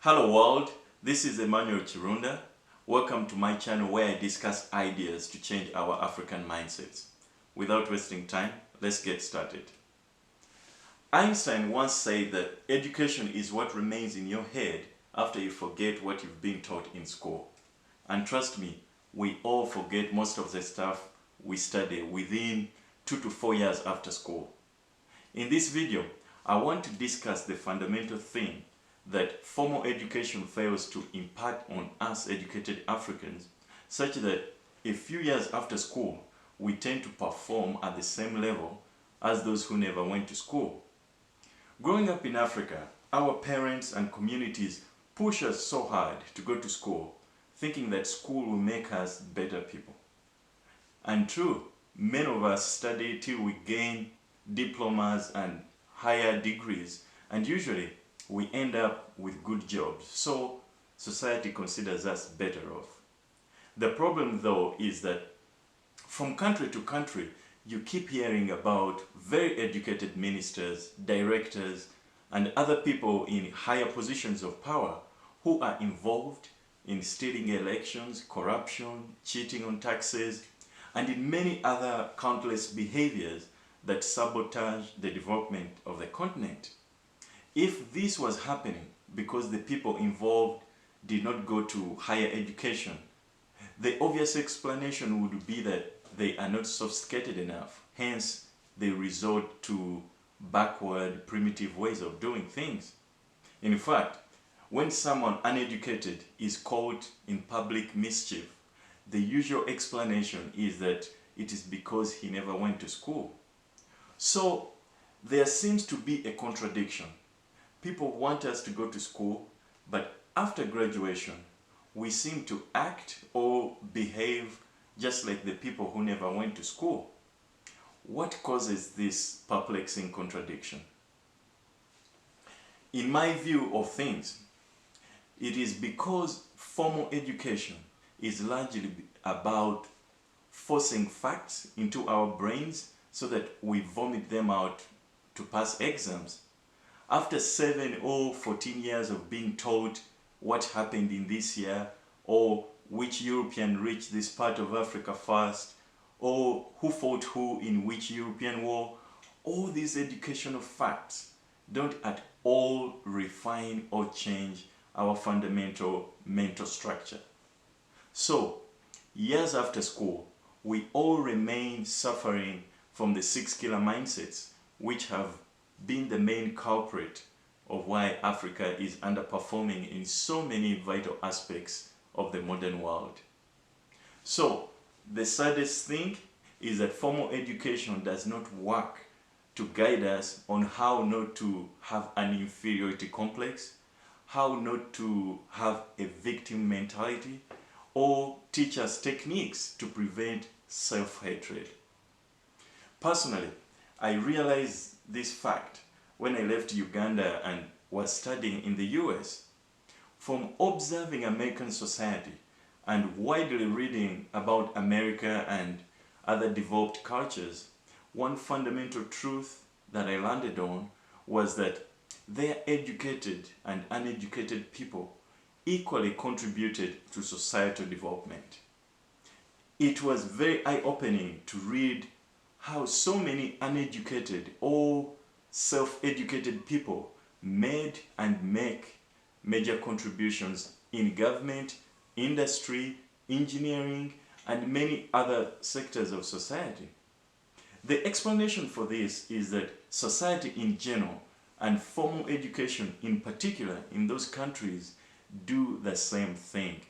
Hello world, this is Emmanuel Chirunda. Welcome to my channel where I discuss ideas to change our African mindsets. Without wasting time, let's get started. Einstein once said that education is what remains in your head after you forget what you've been taught in school. And trust me, we all forget most of the stuff we study within 2 to 4 years after school. In this video, I want to discuss the fundamental thing that formal education fails to impart on us educated Africans, such that a few years after school, we tend to perform at the same level as those who never went to school. Growing up in Africa, our parents and communities push us so hard to go to school, thinking that school will make us better people. And true, many of us study till we gain diplomas and higher degrees, and usually we end up with good jobs, so society considers us better off. The problem though is that from country to country, you keep hearing about very educated ministers, directors, and other people in higher positions of power who are involved in stealing elections, corruption, cheating on taxes, and in many other countless behaviors that sabotage the development of the continent. If this was happening because the people involved did not go to higher education, the obvious explanation would be that they are not sophisticated enough. Hence, they resort to backward, primitive ways of doing things. In fact, when someone uneducated is caught in public mischief, the usual explanation is that it is because he never went to school. So, there seems to be a contradiction. People want us to go to school, but after graduation, we seem to act or behave just like the people who never went to school. What causes this perplexing contradiction? In my view of things, it is because formal education is largely about forcing facts into our brains so that we vomit them out to pass exams. After 7 or 14 years of being told what happened in this year, or which European reached this part of Africa first, or who fought who in which European war, all these educational facts don't at all refine or change our fundamental mental structure. So, years after school, we all remain suffering from the 6-killer mindsets, which have been the main culprit of why Africa is underperforming in so many vital aspects of the modern world. So, the saddest thing is that formal education does not work to guide us on how not to have an inferiority complex, how not to have a victim mentality, or teach us techniques to prevent self-hatred. Personally, I realized this fact when I left Uganda and was studying in the US. From observing American society and widely reading about America and other developed cultures, one fundamental truth that I landed on was that their educated and uneducated people equally contributed to societal development. It was very eye-opening to read how so many uneducated or self-educated people made and make major contributions in government, industry, engineering, and many other sectors of society. The explanation for this is that society in general and formal education in particular in those countries do the same thing,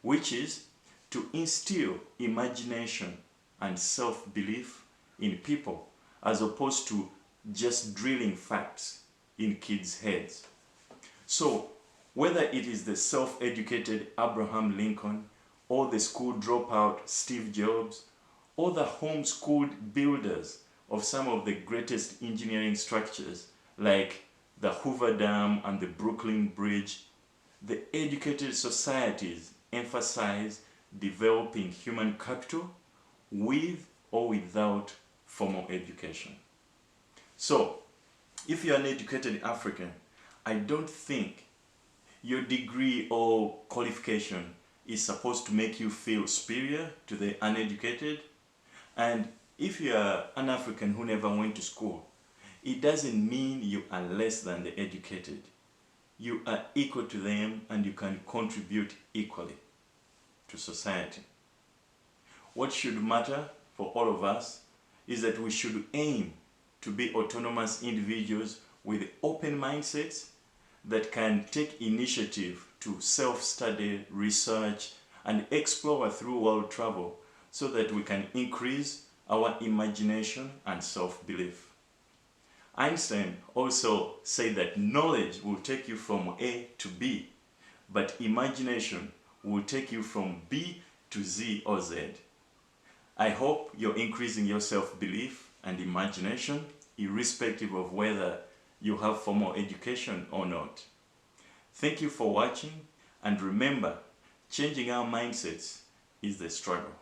which is to instill imagination and self-belief in people as opposed to just drilling facts in kids' heads. So, whether it is the self-educated Abraham Lincoln, or the school dropout Steve Jobs, or the homeschooled builders of some of the greatest engineering structures like the Hoover Dam and the Brooklyn Bridge, the educated societies emphasize developing human capital with or without formal education. So, if you're an educated African, I don't think Your degree or qualification is supposed to make you feel superior to the uneducated. And if you are an African who never went to school, it doesn't mean you are less than the educated. You are equal to them and you can contribute equally to society. What should matter for all of us is that we should aim to be autonomous individuals with open mindsets that can take initiative to self-study, research, and explore through world travel so that we can increase our imagination and self-belief. Einstein also said that knowledge will take you from A to B, but imagination will take you from B to Z or Z. I hope you're increasing your self-belief and imagination, irrespective of whether you have formal education or not. Thank you for watching, and remember, changing our mindsets is the struggle.